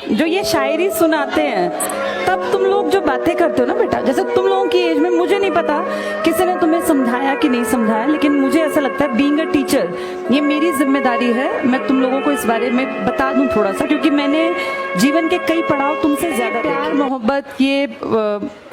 जो ये शायरी सुनाते हैं, तब तुम लोग जो बातें करते हो ना बेटा, जैसे तुम लोगों की एज में, मुझे नहीं पता किसी ने तुम्हें समझाया कि नहीं समझाया, लेकिन मुझे ऐसा लगता है बीइंग अ टीचर ये मेरी जिम्मेदारी है, मैं तुम लोगों को इस बारे में बता दूं थोड़ा सा, क्योंकि मैंने जीवन के कई पड़ाव तुमसे ज्यादा, प्यार मोहब्बत, ये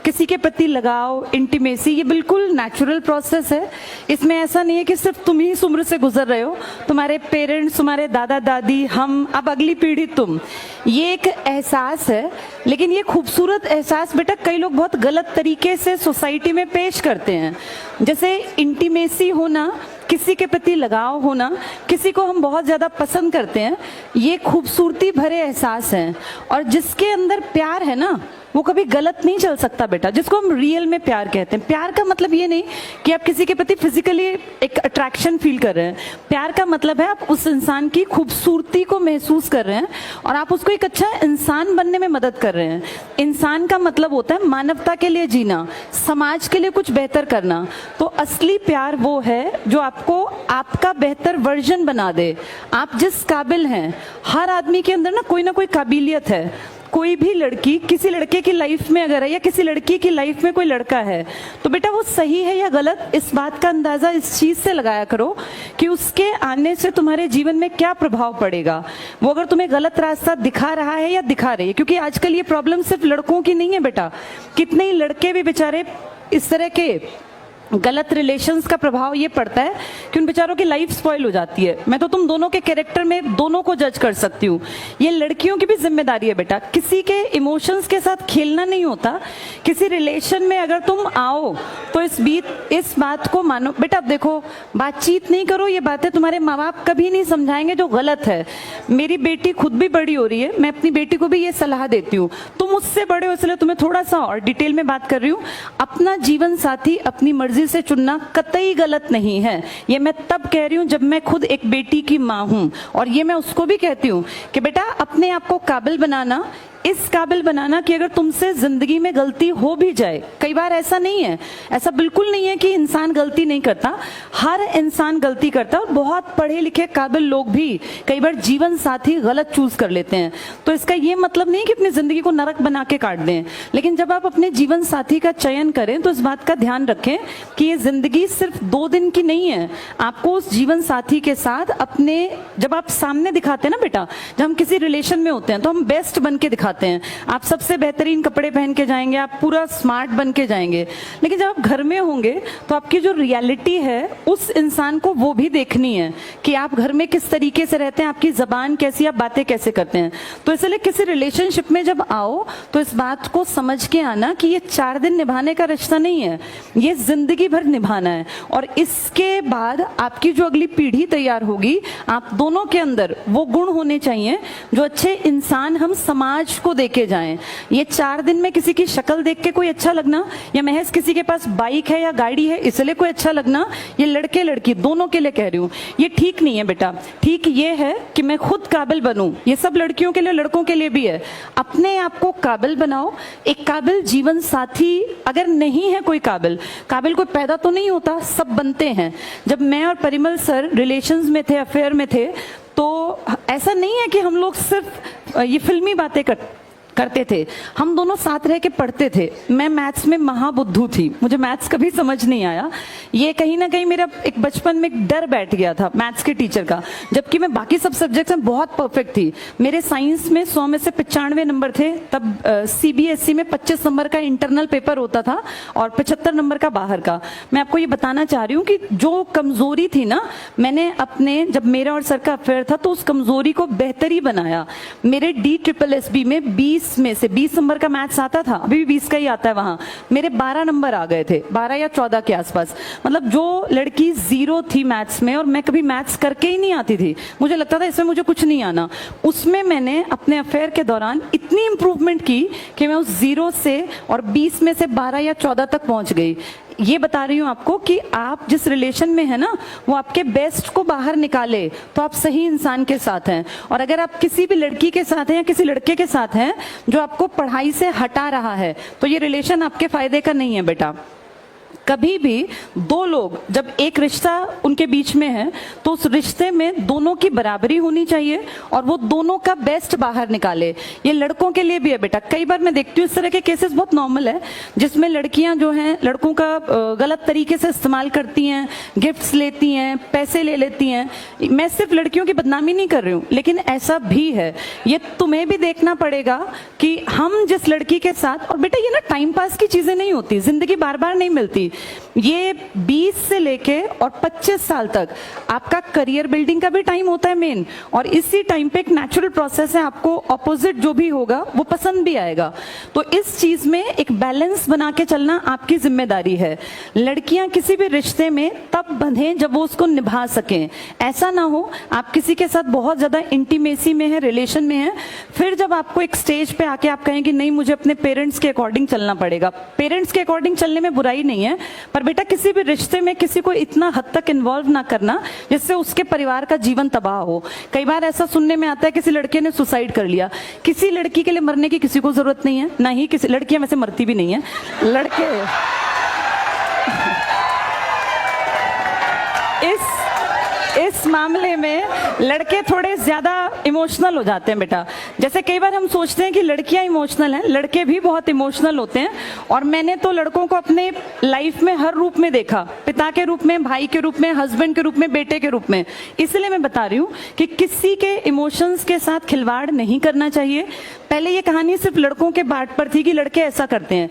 किसी के प्रति लगाव, इंटीमेसी, ये बिल्कुल नेचुरल प्रोसेस है। इसमें ऐसा नहीं है कि सिर्फ तुम ही इस उम्र से गुजर रहे हो, तुम्हारे पेरेंट्स, तुम्हारे दादा दादी, हम, अब अगली पीढ़ी तुम, ये एक एहसास है। लेकिन ये खूबसूरत एहसास बेटा कई लोग बहुत गलत तरीके से सोसाइटी में पेश करते हैं। जैसे इंटीमेसी होना, किसी के प्रति लगाव होना, किसी को हम बहुत ज्यादा पसंद करते हैं, ये खूबसूरती भरे एहसास हैं। और जिसके अंदर प्यार है ना, वो कभी गलत नहीं चल सकता बेटा, जिसको हम रियल में प्यार कहते हैं। प्यार का मतलब ये नहीं कि आप किसी के प्रति फिजिकली एक अट्रैक्शन फील कर रहे हैं। प्यार का मतलब है आप उस इंसान की खूबसूरती को महसूस कर रहे हैं और आप उसको एक अच्छा इंसान बनने में मदद कर रहे हैं। इंसान का मतलब होता है मानवता के लिए जीना, समाज के लिए कुछ बेहतर करना। तो असली प्यार वो है जो आपको आपका बेहतर वर्जन बना दे। आप जिस काबिल हैं, हर आदमी के अंदर ना कोई काबिलियत है। कोई भी लड़की किसी लड़के की लाइफ में अगर है, या किसी लड़की की लाइफ में कोई लड़का है, तो बेटा वो सही है या गलत, इस बात का अंदाजा इस चीज से लगाया करो कि उसके आने से तुम्हारे जीवन में क्या प्रभाव पड़ेगा। वो अगर तुम्हें गलत रास्ता दिखा रहा है या दिखा रही है, क्योंकि आजकल ये प्रॉब्लम सिर्फ लड़कों की नहीं है बेटा, कितने ही लड़के भी बेचारे इस तरह के गलत रिलेशंस का प्रभाव ये पड़ता है कि उन बेचारों की लाइफ स्पॉइल हो जाती है। मैं तो तुम दोनों के कैरेक्टर में दोनों को जज कर सकती हूँ। ये लड़कियों की भी जिम्मेदारी है बेटा, किसी के इमोशंस के साथ खेलना नहीं होता। किसी रिलेशन में अगर तुम आओ तो इस बात को मानो बेटा। अब देखो, बातचीत नहीं करो, ये बातें तुम्हारे माँ बाप कभी नहीं समझाएंगे जो गलत है। मेरी बेटी खुद भी बड़ी हो रही है, मैं अपनी बेटी को भी ये सलाह देती हूँ। तुम मुझसे बड़े हो इसलिए तुम्हें थोड़ा सा और डिटेल में बात कर रही हूँ। अपना जीवन साथी अपनी मर्जी से चुनना कतई गलत नहीं है। ये मैं तब कह रही हूं जब मैं खुद एक बेटी की मां हूं, और ये मैं उसको भी कहती हूं कि बेटा अपने आप को काबिल बनाना, इस काबिल बनाना कि अगर तुमसे जिंदगी में गलती हो भी जाए, कई बार ऐसा नहीं है, ऐसा बिल्कुल नहीं है कि इंसान गलती नहीं करता, हर इंसान गलती करता है। और बहुत पढ़े लिखे काबिल लोग भी कई बार जीवन साथी गलत चूज कर लेते हैं। तो इसका ये मतलब नहीं कि अपनी जिंदगी को नरक बना के काट दें, लेकिन जब आप अपने जीवन साथी का चयन करें तो इस बात का ध्यान रखें कि ये जिंदगी सिर्फ 2 दिन की नहीं है। आपको उस जीवन साथी के साथ अपने, जब आप सामने दिखाते हैं ना बेटा, जब हम किसी रिलेशन में होते हैं तो हम बेस्ट बन के दिखाते हैं। आप सबसे बेहतरीन कपड़े पहन के जाएंगे, आप पूरा स्मार्ट बन के जाएंगे, लेकिन जब आप घर में होंगे तो आपकी जो रियलिटी है उस इंसान को वो भी देखनी है कि आप घर में किस तरीके से रहते हैं, आपकी जबान कैसी, आप बातें कैसे करते हैं। तो इसलिए किसी रिलेशनशिप में जब आओ तो इस बात को समझ के आना कि ये 4 दिन निभाने का रिश्ता नहीं है, ये जिंदगी भर निभाना है। और इसके बाद आपकी जो अगली पीढ़ी तैयार होगी, आप दोनों के अंदर वो गुण होने चाहिए जो अच्छे इंसान हम समाज को देके जाएं। ये 4 दिन में किसी की शक्ल देख के कोई अच्छा लगना, या महज किसी के पास बाइक है या गाड़ी है इसलिए कोई अच्छा लगना, ये लड़के लड़की दोनों के लिए कह रही हूँ, ये ठीक नहीं है बेटा। ठीक ये है कि मैं खुद काबिल बनूं, ये सब लड़कियों के लिए लड़कों के लिए भी है। अपने आप को काबिल बनाओ। एक काबिल जीवन साथी अगर नहीं है, कोई काबिल कोई पैदा तो नहीं होता, सब बनते हैं। जब मैं और परिमल सर रिलेशंस में थे, अफेयर में थे, तो ऐसा नहीं है कि हम लोग सिर्फ ये फिल्मी बातें करते थे, हम दोनों साथ रह के पढ़ते थे। मैं मैथ्स में महाबुद्धू थी, मुझे मैथ्स कभी समझ नहीं आया। ये कहीं ना कहीं मेरा एक बचपन में एक डर बैठ गया था मैथ्स के टीचर का, जबकि मैं बाकी सब सब्जेक्ट्स में बहुत परफेक्ट थी। मेरे साइंस में 100 में से 95 नंबर थे। तब CBSE में 25 नंबर का इंटरनल पेपर होता था और 75 नंबर का बाहर का। मैं आपको ये बताना चाह रही हूँ कि जो कमजोरी थी ना, मैंने अपने, जब मेरा और सर का अफेयर था तो उस कमजोरी को बेहतरी बनाया। मेरे DSSB में 20 में से 20 नंबर का मैथ्स आता था, अभी भी 20 का ही आता है वहां, मेरे 12 नंबर आ गए थे, 12 या 14 के आसपास। मतलब जो लड़की 0 थी मैथ्स में, और मैं कभी मैथ्स करके ही नहीं आती थी, मुझे लगता था इसमें मुझे कुछ नहीं आना, उसमें मैंने अपने अफेयर के दौरान इतनी इंप्रूवमेंट की कि मैं उस 0 से और 20 में से 12 या 14 तक पहुंच गई। ये बता रही हूँ आपको कि आप जिस रिलेशन में है ना, वो आपके बेस्ट को बाहर निकाले तो आप सही इंसान के साथ हैं। और अगर आप किसी भी लड़की के साथ हैं या किसी लड़के के साथ हैं जो आपको पढ़ाई से हटा रहा है, तो ये रिलेशन आपके फायदे का नहीं है बेटा। कभी भी दो लोग जब एक रिश्ता उनके बीच में है तो उस रिश्ते में दोनों की बराबरी होनी चाहिए और वो दोनों का बेस्ट बाहर निकाले। ये लड़कों के लिए भी है बेटा। कई बार मैं देखती हूँ इस तरह के केसेस बहुत नॉर्मल है जिसमें लड़कियां जो हैं लड़कों का गलत तरीके से इस्तेमाल करती हैं, गिफ्ट्स लेती हैं, पैसे ले लेती हैं। मैं सिर्फ लड़कियों की बदनामी नहीं कर रही हूँ, लेकिन ऐसा भी है। ये तुम्हें भी देखना पड़ेगा कि हम जिस लड़की के साथ, और बेटा ये ना टाइम पास की चीजें नहीं होती, जिंदगी बार बार नहीं मिलती। ये 20 से लेके और 25 साल तक आपका करियर बिल्डिंग का भी टाइम होता है मेन, और इसी टाइम पे एक नेचुरल प्रोसेस है, आपको ऑपोजिट जो भी होगा वो पसंद भी आएगा। तो इस चीज में एक बैलेंस बना के चलना आपकी जिम्मेदारी है। लड़कियां किसी भी रिश्ते में तब बंधें जब वो उसको निभा सकें। ऐसा ना हो आप किसी के साथ बहुत ज्यादा इंटीमेसी में है, रिलेशन में है, फिर जब आपको एक स्टेज पे आके आप कहें कि नहीं मुझे अपने पेरेंट्स के अकॉर्डिंग चलना पड़ेगा। पेरेंट्स के अकॉर्डिंग चलने में बुराई नहीं है, पर बेटा किसी भी रिश्ते में किसी को इतना हद तक इन्वॉल्व ना करना जिससे उसके परिवार का जीवन तबाह हो। कई बार ऐसा सुनने में आता है किसी लड़के ने सुसाइड कर लिया। किसी लड़की के लिए मरने की किसी को जरूरत नहीं है, ना ही किसी, लड़कियां वैसे मरती भी नहीं है, लड़के इस मामले में लड़के थोड़े ज्यादा इमोशनल हो जाते हैं बेटा। जैसे कई बार हम सोचते हैं कि लड़कियां इमोशनल हैं, लड़के भी बहुत इमोशनल होते हैं। और मैंने तो लड़कों को अपने लाइफ में हर रूप में देखा, पिता के रूप में, भाई के रूप में, हस्बैंड के रूप में, बेटे के रूप में। इसलिए मैं बता रही हूँ कि किसी के इमोशंस के साथ खिलवाड़ नहीं करना चाहिए। पहले ये कहानी सिर्फ लड़कों के बाट पर थी कि लड़के ऐसा करते हैं,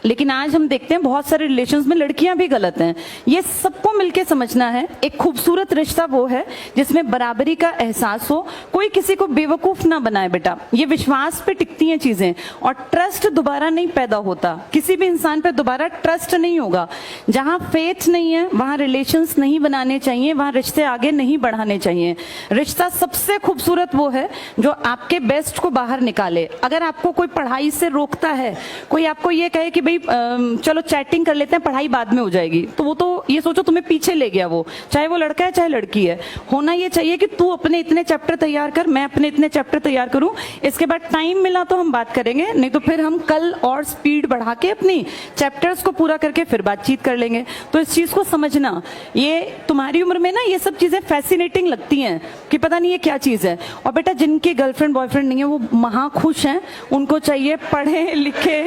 लेकिन आज हम देखते हैं बहुत सारे रिलेशंस में लड़कियां भी गलत हैं। ये सबको मिलके समझना है। एक खूबसूरत रिश्ता वो है जिसमें बराबरी का एहसास हो, कोई किसी को बेवकूफ ना बनाए बेटा। ये विश्वास पे टिकती हैं चीजें, और ट्रस्ट दोबारा नहीं पैदा होता। किसी भी इंसान पे दोबारा ट्रस्ट नहीं होगा। जहां फेथ नहीं है वहां रिलेशंस नहीं बनाने चाहिए, वहां रिश्ते आगे नहीं बढ़ाने चाहिए। रिश्ता सबसे खूबसूरत वो है जो आपके बेस्ट को बाहर निकाले। अगर आपको कोई पढ़ाई से रोकता है, कोई आपको ये कहे कि भाई चलो चैटिंग कर लेते हैं, पढ़ाई बाद में हो जाएगी, तो वो तो ये सोचो तुम्हें पीछे ले गया वो, चाहे वो लड़का है चाहे लड़की है। होना ये चाहिए कि तू अपने इतने चैप्टर तैयार कर, मैं अपने इतने चैप्टर तैयार करूं, इसके बाद टाइम मिला तो हम बात करेंगे, नहीं तो फिर हम कल और स्पीड बढ़ा के अपनी चैप्टर्स को पूरा करके फिर बातचीत कर लेंगे। तो इस चीज को समझना, ये तुम्हारी उम्र में ना ये सब चीजें फैसिनेटिंग लगती हैं कि पता नहीं ये क्या चीज है। और बेटा जिनकी गर्लफ्रेंड बॉयफ्रेंड नहीं है वो महा खुश हैं, उनको चाहिए पढ़े लिखे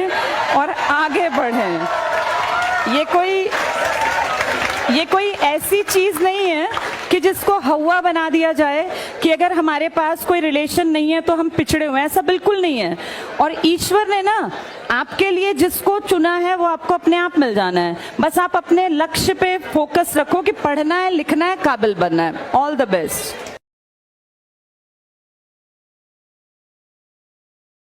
और आगे बढ़ें। ये कोई ऐसी चीज नहीं है कि जिसको हवा बना दिया जाए कि अगर हमारे पास कोई रिलेशन नहीं है तो हम पिछड़े हुए हैं, ऐसा बिल्कुल नहीं है। और ईश्वर ने ना आपके लिए जिसको चुना है वो आपको अपने आप मिल जाना है। बस आप अपने लक्ष्य पे फोकस रखो कि पढ़ना है, लिखना है, काबिल बनना है। All the best.